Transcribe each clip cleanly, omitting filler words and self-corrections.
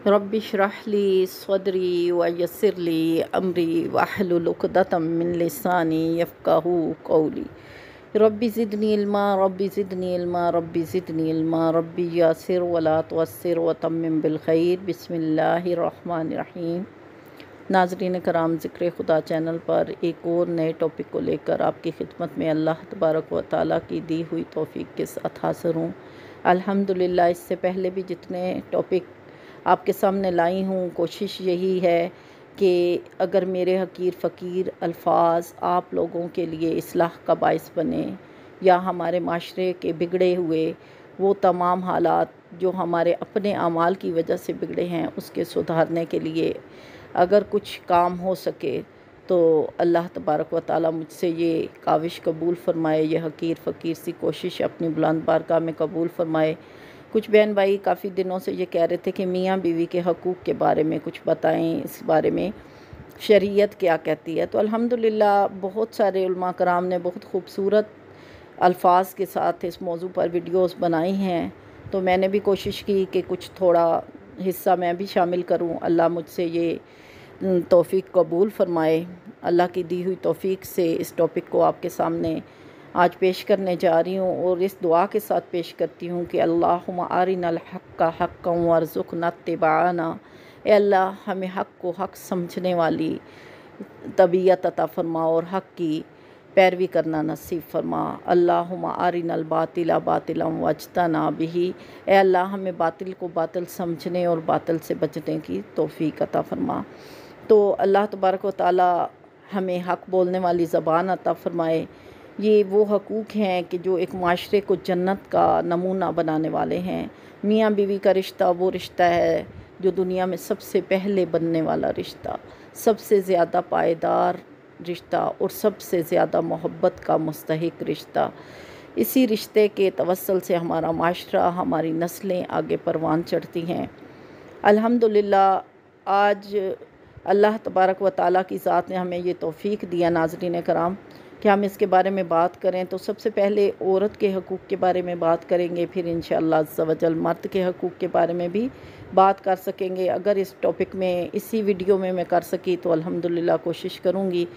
Rabbi इश्रह ली सदरी व यस्सिर ली अमरी वहलुल उक़दतम मिन लिसानी यफ़क़हू क़ौली। Rabbi ज़िदनी इल्मा rabbi ज़िदनी इल्मा rabbi ज़िदनी इल्मा rabbi Yasir वला तुअस्सिर व तम्मिम बिल खैर। बिस्मिल्लाहिर रहमानिर रहीम। नाज़रीन कराम, ज़िक्र खुदा चैनल पर एक और नए टॉपिक को लेकर आपकी खिदमत में अल्लाह तबारक व तआला की दी हुई तौफ़ीक़ के साथ हाज़िर हूँ। अल्हम्दुलिल्लाह, इससे पहले भी जितने टॉपिक आपके सामने लाई हूँ, कोशिश यही है कि अगर मेरे हकीर फ़कीर अल्फाज आप लोगों के लिए इस्लाह का बाइस बने या हमारे माशरे के बिगड़े हुए वो तमाम हालात जो हमारे अपने अमाल की वजह से बिगड़े हैं उसके सुधारने के लिए अगर कुछ काम हो सके तो अल्लाह तबारक व ताला मुझसे ये काविश कबूल फ़रमाए, ये हकीर फ़कीर सी कोशिश अपनी बुलंद बारगाह में कबूल फ़रमाए। कुछ बहन भाई काफ़ी दिनों से ये कह रहे थे कि मियाँ बीवी के हकूक़ के बारे में कुछ बताएं, इस बारे में शरीयत क्या कहती है। तो अल्हम्दुलिल्लाह बहुत सारे उलमा कराम ने बहुत खूबसूरत अल्फाज के साथ इस मौजू पर वीडियोस बनाई हैं, तो मैंने भी कोशिश की कि कुछ थोड़ा हिस्सा मैं भी शामिल करूं। अल्लाह मुझसे ये तौफ़ीक़ कबूल फ़रमाए। अल्लाह की दी हुई तौफ़ीक़ से इस टॉपिक को आपके सामने आज पेश करने जा रही हूँ और इस दुआ के साथ पेश करती हूँ कि अल्लाहुम्मा अरिनल हक्का हक्कन वरज़ुक़ना इत्तिबाअना। ए अल्लाह, हमें हक़ को हक़ समझने वाली तबीयत अता फ़रमा और हक़ की पैरवी करना नसीब फ़रमा। अल्लाहुम्मा अरिनल बातिला बातिलन वज्तना बिही। ए अल्लाह, हमें बातिल को बातिल समझने और बातिल से बचने की तौफ़ीक़ अता फ़रमा। तो अल्लाह तबारक व तआला हमें हक़ बोलने वाली ज़बान अता फ़रमाए। ये वो हकूक़ हैं कि जो एक माशरे को जन्नत का नमूना बनाने वाले हैं। मियाँ बीवी का रिश्ता वो रिश्ता है जो दुनिया में सबसे पहले बनने वाला रिश्ता, सबसे ज़्यादा पायदार रिश्ता और सबसे ज़्यादा मोहब्बत का मुस्तहिक रिश्ता। इसी रिश्ते के तवस्सुल से हमारा माशरा, हमारी नस्लें आगे परवान चढ़ती हैं। अल्हम्दुलिल्लाह आज अल्लाह तबारक व तआला की ज़ात ने हमें ये तौफ़ीक़ दिया नाज़रीन कराम कि हम इसके बारे में बात करें। तो सबसे पहले औरत के हकूक़ के बारे में बात करेंगे, फिर इंशाअल्लाह अज़्ज़ा वजल मर्द के हकूक़ के बारे में भी बात कर सकेंगे। अगर इस टॉपिक में इसी वीडियो में मैं कर सकी तो अल्हम्दुलिल्लाह कोशिश करूँगी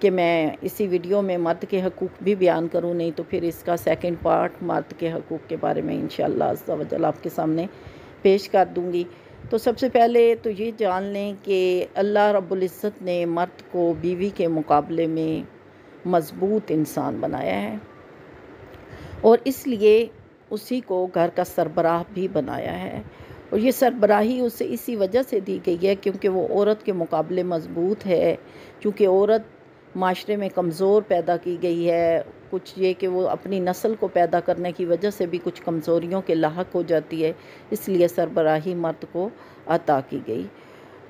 कि मैं इसी वीडियो में मर्द के हकूक़ भी बयान करूँ, नहीं तो फिर इसका सेकंड पार्ट मर्द के हकूक़ के बारे में इंशाअल्लाह अज़्ज़ा वजल आपके सामने पेश कर दूँगी। तो सबसे पहले तो ये जान लें कि अल्लाह रब्बुल इज़्ज़त ने मर्द को बीवी के मुकाबले में मज़बूत इंसान बनाया है और इसलिए उसी को घर का सरबराह भी बनाया है। और ये सरबराही उसे इसी वजह से दी गई है क्योंकि वो औरत के मुकाबले मज़बूत है, क्योंकि औरत माशरे में कमज़ोर पैदा की गई है। कुछ ये कि वो अपनी नस्ल को पैदा करने की वजह से भी कुछ कमज़ोरियों के लाहक हो जाती है, इसलिए सरबराही मर्द को अता की गई।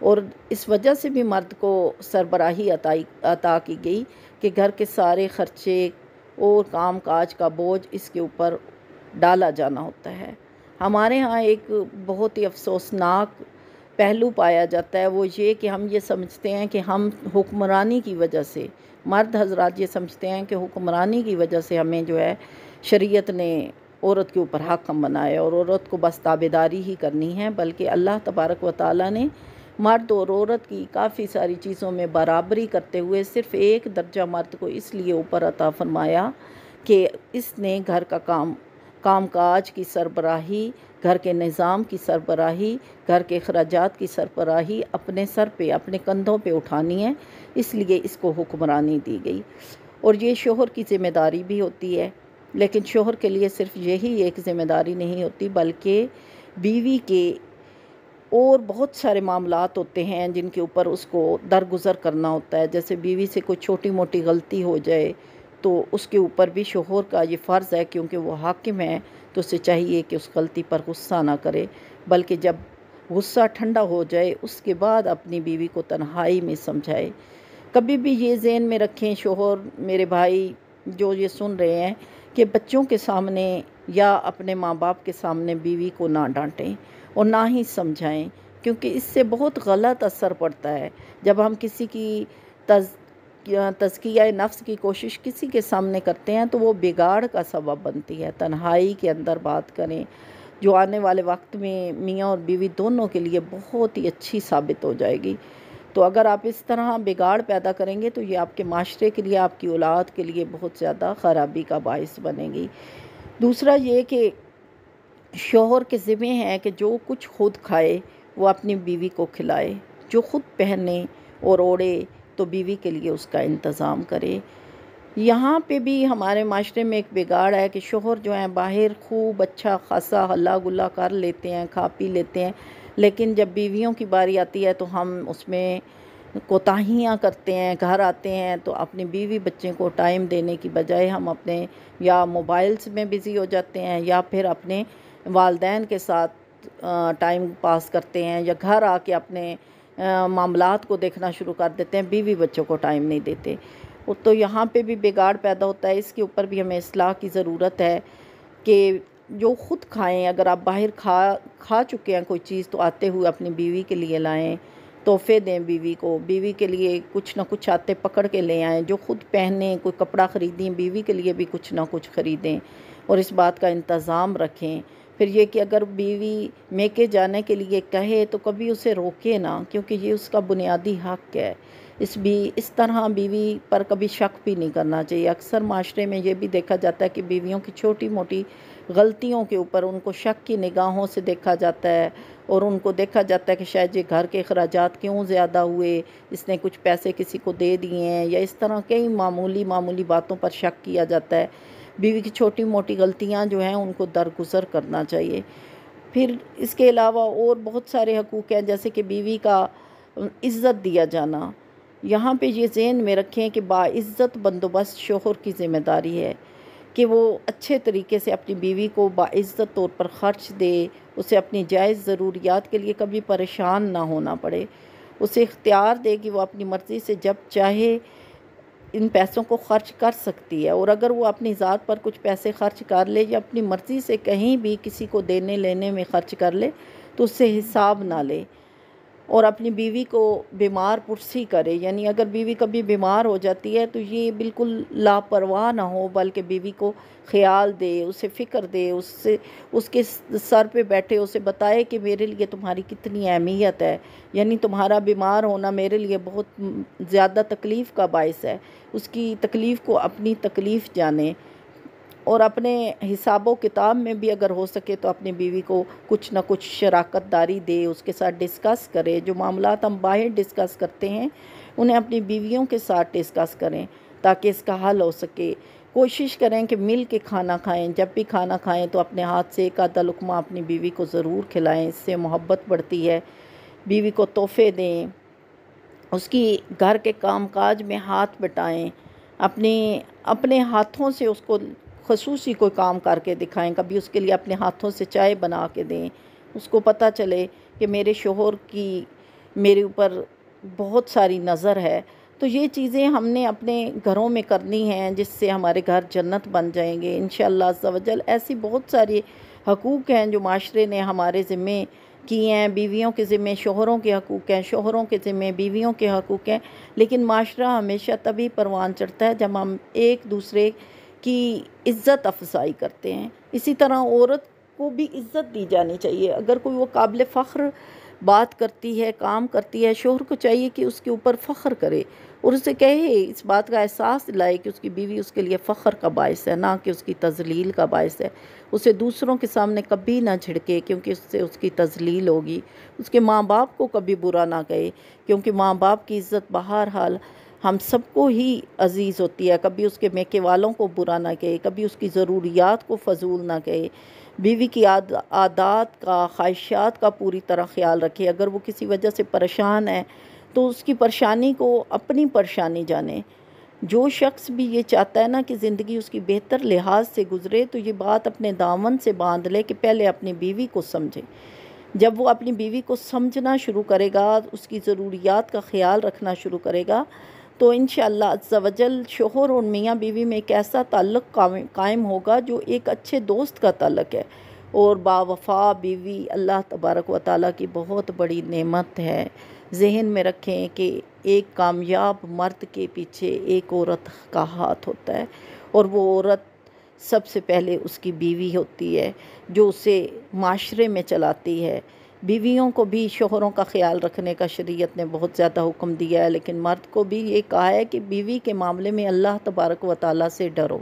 और इस वजह से भी मर्द को सरबराही अता की गई कि घर के सारे ख़र्चे और काम काज का बोझ इसके ऊपर डाला जाना होता है। हमारे यहाँ एक बहुत ही अफसोसनाक पहलू पाया जाता है, वो ये कि हम ये समझते हैं कि हम हुक्मरानी की वजह से, मर्द हजरात ये समझते हैं कि हुक्मरानी की वजह से हमें जो है शरीयत ने औरत के ऊपर हाकिम बनाया और औरत को बस ताबेदारी ही करनी है, बल्कि अल्लाह तबारक व तआला ने मर्द और औरत की काफ़ी सारी चीज़ों में बराबरी करते हुए सिर्फ़ एक दर्जा मर्द को इसलिए ऊपर अता फ़रमाया कि इसने घर का कामकाज की सरबराही, घर के निज़ाम की सरबराही, घर के अखराजात की सरबराही अपने सर पे, अपने कंधों पे उठानी है, इसलिए इसको हुक्मरानी दी गई। और ये शोहर की ज़िम्मेदारी भी होती है, लेकिन शोहर के लिए सिर्फ यही एक ज़िम्मेदारी नहीं होती, बल्कि बीवी के और बहुत सारे मामलात होते हैं जिनके ऊपर उसको दरगुज़र करना होता है। जैसे बीवी से कोई छोटी मोटी गलती हो जाए तो उसके ऊपर भी शोहर का ये फ़र्ज़ है, क्योंकि वो हाकिम है, तो उसे चाहिए कि उस गलती पर गुस्सा ना करे, बल्कि जब गुस्सा ठंडा हो जाए उसके बाद अपनी बीवी को तन्हाई में समझाए। कभी भी ये ज़हन में रखें शोहर मेरे भाई जो ये सुन रहे हैं कि बच्चों के सामने या अपने माँ बाप के सामने बीवी को ना डांटें और ना ही समझाएं, क्योंकि इससे बहुत गलत असर पड़ता है। जब हम किसी की तज़किया नफ्स की कोशिश किसी के सामने करते हैं तो वो बिगाड़ का सबब बनती है। तन्हाई के अंदर बात करें, जो आने वाले वक्त में मियाँ और बीवी दोनों के लिए बहुत ही अच्छी साबित हो जाएगी। तो अगर आप इस तरह बिगाड़ पैदा करेंगे तो ये आपके माशरे के लिए, आपकी औलाद के लिए बहुत ज़्यादा ख़राबी का बाइस बनेगी। दूसरा ये कि शौहर के ज़िम्मे है कि जो कुछ खुद खाए वो अपनी बीवी को खिलाए, जो खुद पहने और ओढ़े तो बीवी के लिए उसका इंतज़ाम करे। यहाँ पे भी हमारे माशरे में एक बिगाड़ है कि शौहर जो हैं बाहर खूब अच्छा खासा हल्ला गुल्ला कर लेते हैं, खा पी लेते हैं, लेकिन जब बीवियों की बारी आती है तो हम उसमें कोताहियाँ करते हैं। घर आते हैं तो अपनी बीवी बच्चे को टाइम देने की बजाय हम अपने या मोबाइल्स में बिज़ी हो जाते हैं या फिर अपने वालदैन के साथ टाइम पास करते हैं, या घर आके अपने मामलात को देखना शुरू कर देते हैं, बीवी बच्चों को टाइम नहीं देते। तो यहाँ पे भी बिगाड़ पैदा होता है। इसके ऊपर भी हमें इस्लाह की ज़रूरत है कि जो ख़ुद खाएं। अगर आप बाहर खा चुके हैं कोई चीज़ तो आते हुए अपनी बीवी के लिए लाएं, तोहफ़े दें बीवी को, बीवी के लिए कुछ ना कुछ आते पकड़ के ले आएं। जो ख़ुद पहने, कोई कपड़ा ख़रीदें, बीवी के लिए भी कुछ ना कुछ ख़रीदें और इस बात का इंतज़ाम रखें। फिर ये कि अगर बीवी मेके जाने के लिए कहे तो कभी उसे रोके ना, क्योंकि ये उसका बुनियादी हक़ है। इस तरह बीवी पर कभी शक भी नहीं करना चाहिए। अक्सर माशरे में ये भी देखा जाता है कि बीवियों की छोटी मोटी गलतियों के ऊपर उनको शक की निगाहों से देखा जाता है और उनको देखा जाता है कि शायद ये घर के अखराजात क्यों ज़्यादा हुए, इसने कुछ पैसे किसी को दे दिए हैं, या इस तरह कई मामूली बातों पर शक किया जाता है। बीवी की छोटी मोटी गलतियाँ जो हैं उनको दरगुज़र करना चाहिए। फिर इसके अलावा और बहुत सारे हकूक़ हैं, जैसे कि बीवी का इज़्ज़त दिया जाना। यहाँ पे ये ज़हन में रखें कि बाइज़्ज़त बंदोबस्त शौहर की ज़िम्मेदारी है कि वो अच्छे तरीके से अपनी बीवी को बाइज़्ज़त तौर पर ख़र्च दे, उसे अपनी जायज़ ज़रूरियात के लिए कभी परेशान ना होना पड़े, उसे इख्तियार दे कि वो अपनी मर्ज़ी से जब चाहे इन पैसों को ख़र्च कर सकती है। और अगर वो अपनी ज़ात पर कुछ पैसे ख़र्च कर ले या अपनी मर्ज़ी से कहीं भी किसी को देने लेने में ख़र्च कर ले तो उससे हिसाब ना ले और अपनी बीवी को बीमार पुरसी करे। यानी अगर बीवी कभी बीमार हो जाती है तो ये बिल्कुल लापरवाह ना हो, बल्कि बीवी को ख्याल दे, उसे फ़िक्र दे, उसके सर पे बैठे उसे बताए कि मेरे लिए तुम्हारी कितनी अहमियत है, यानी तुम्हारा बीमार होना मेरे लिए बहुत ज़्यादा तकलीफ़ का बायस है। उसकी तकलीफ़ को अपनी तकलीफ़ जाने और अपने हिसाबो किताब में भी अगर हो सके तो अपनी बीवी को कुछ ना कुछ शराकतदारी दे, उसके साथ डिस्कस करे। जो मामलात हम बाहर डिस्कस करते हैं उन्हें अपनी बीवियों के साथ डिस्कस करें ताकि इसका हल हो सके। कोशिश करें कि मिल के खाना खाएं। जब भी खाना खाएं तो अपने हाथ से एक आधा लुक़मा अपनी बीवी को ज़रूर खिलाएं, इससे मोहब्बत बढ़ती है। बीवी को तोहफ़े दें, उसकी घर के कामकाज में हाथ बटाएं, अपने हाथों से उसको ख़ुसूसी कोई काम करके दिखाएं। कभी उसके लिए अपने हाथों से चाय बना के दें, उसको पता चले कि मेरे शौहर की मेरे ऊपर बहुत सारी नज़र है। तो ये चीज़ें हमने अपने घरों में करनी हैं जिससे हमारे घर जन्नत बन जाएंगे इंशाअल्लाह अज़्ज़ा वजल। ऐसी बहुत सारी हकूक़ हैं जो माशरे ने हमारे ज़िम्मे किए हैं। बीवियों के ज़िम्मे शौहरों के हकूक़ हैं, शौहरों के ज़िम्मे बीवियों के हकूक़ हैं, लेकिन माशरा हमेशा तभी परवान चढ़ता है जब हम एक दूसरे की इज़्ज़त अफ़ज़ाई करते हैं। इसी तरह औरत को भी इज़्ज़त दी जानी चाहिए। अगर कोई वो काबिल फ़ख्र बात करती है, काम करती है, शौहर को चाहिए कि उसके ऊपर फ़ख्र करे और उसे कहे, इस बात का एहसास दिलाए कि उसकी बीवी उसके लिए फ़ख्र का बायस है, ना कि उसकी तज़लील का बायस है। उसे दूसरों के सामने कभी ना झिड़के क्योंकि उससे उसकी तज़लील होगी। उसके माँ बाप को कभी बुरा ना कहे क्योंकि माँ बाप की इज़्ज़त बहरहाल हम सबको ही अज़ीज़ होती है। कभी उसके मेके वालों को बुरा ना कहे, कभी उसकी ज़रूरियात को फ़जूल ना कहे। बीवी की आदात का, ख्वाहिशात का पूरी तरह ख़्याल रखे। अगर वो किसी वजह से परेशान है तो उसकी परेशानी को अपनी परेशानी जाने। जो शख्स भी ये चाहता है ना कि ज़िंदगी उसकी बेहतर लिहाज से गुज़रे तो ये बात अपने दामन से बांध ले कि पहले अपनी बीवी को समझे। जब वो अपनी बीवी को समझना शुरू करेगा, उसकी ज़रूरियात का ख़्याल रखना शुरू करेगा तो इंशाअल्लाह अज़्ज़ा वजल शौहर और मियाँ बीवी में एक ऐसा ताल्लुक़ कायम होगा जो एक अच्छे दोस्त का ताल्लुक़ है। और बावफ़ा बीवी अल्लाह तबारक व तआला की बहुत बड़ी नेमत है। ज़हन में रखें कि एक कामयाब मर्द के पीछे एक औरत का हाथ होता है और वो औरत सबसे पहले उसकी बीवी होती है जो उसे माशरे में चलाती है। बीवियों को भी शोहरों का ख्याल रखने का शरीयत ने बहुत ज़्यादा हुक्म दिया है, लेकिन मर्द को भी ये कहा है कि बीवी के मामले में अल्लाह तबारक व तआला से डरो,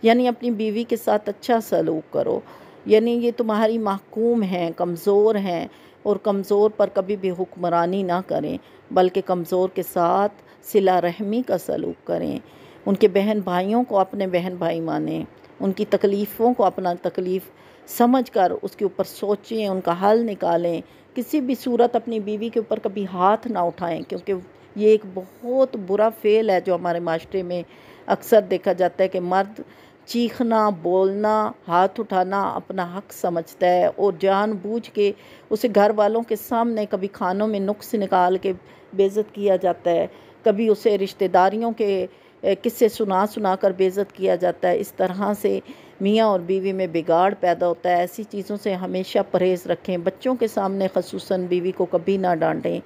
यानी अपनी बीवी के साथ अच्छा सलूक करो। यानी ये तुम्हारी महकूम हैं, कमज़ोर हैं, और कमज़ोर पर कभी भी हुक्मरानी ना करें, बल्कि कमज़ोर के साथ सिला रहमी का सलूक करें। उनके बहन भाइयों को अपने बहन भाई मानें, उनकी तकलीफ़ों को अपना तकलीफ़ समझ कर उसके ऊपर सोचें, उनका हल निकालें। किसी भी सूरत अपनी बीवी के ऊपर कभी हाथ ना उठाएं, क्योंकि ये एक बहुत बुरा फ़ेल है जो हमारे माशरे में अक्सर देखा जाता है कि मर्द चीखना, बोलना, हाथ उठाना अपना हक समझता है, और जानबूझ के उसे घर वालों के सामने कभी खानों में नुक्स निकाल के बेइज्जत किया जाता है, कभी उसे रिश्तेदारियों के किस्से सुना सुना कर बेइज्जत किया जाता है। इस तरह से मियाँ और बीवी में बिगाड़ पैदा होता है। ऐसी चीज़ों से हमेशा परहेज़ रखें। बच्चों के सामने ख़ुसूसन बीवी को कभी ना डांटें,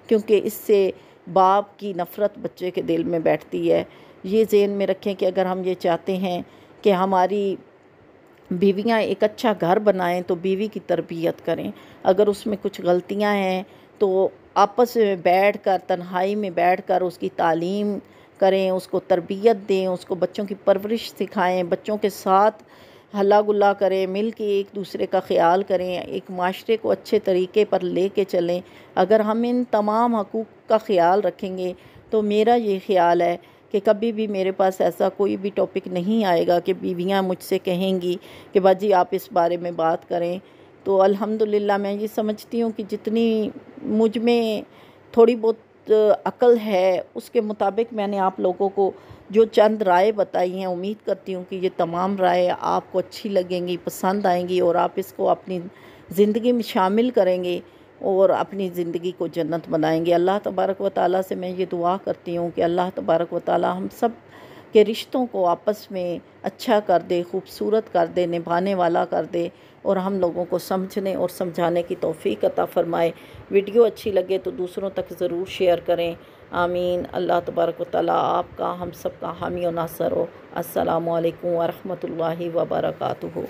क्योंकि इससे बाप की नफ़रत बच्चे के दिल में बैठती है। ये ज़हन में रखें कि अगर हम ये चाहते हैं कि हमारी बीवियाँ एक अच्छा घर बनाएं तो बीवी की तरबियत करें। अगर उसमें कुछ गलतियां हैं तो आपस में बैठकर, तन्हाई में बैठकर उसकी तालीम करें, उसको तरबियत दें, उसको बच्चों की परवरिश सिखाएं, बच्चों के साथ हल्ला गुल्ला करें, मिल के एक दूसरे का ख्याल करें, एक माशरे को अच्छे तरीके पर ले कर चलें। अगर हम इन तमाम हकूक़ का ख्याल रखेंगे तो मेरा ये ख़्याल है कि कभी भी मेरे पास ऐसा कोई भी टॉपिक नहीं आएगा कि बीवियां मुझसे कहेंगी कि बाजी आप इस बारे में बात करें। तो अल्हम्दुलिल्लाह मैं ये समझती हूँ कि जितनी मुझ में थोड़ी बहुत अक्ल है उसके मुताबिक मैंने आप लोगों को जो चंद राय बताई हैं, उम्मीद करती हूँ कि ये तमाम राय आपको अच्छी लगेंगी, पसंद आएंगी, और आप इसको अपनी ज़िंदगी में शामिल करेंगे और अपनी ज़िंदगी को जन्नत बनाएंगे। अल्लाह तबारक व तआला से मैं ये दुआ करती हूँ कि अल्लाह तबारक व तआला हम सब के रिश्तों को आपस में अच्छा कर दे, खूबसूरत कर दे, निभाने वाला कर दे, और हम लोगों को समझने और समझाने की तौफीक अता फ़रमाए। वीडियो अच्छी लगे तो दूसरों तक ज़रूर शेयर करें। आमीन। अल्लाह तबारक व तआला आपका हम सब का हामी और नासर हो। अस्सलामु अलैकुम व रहमतुल्लाहि व बरकातुहू।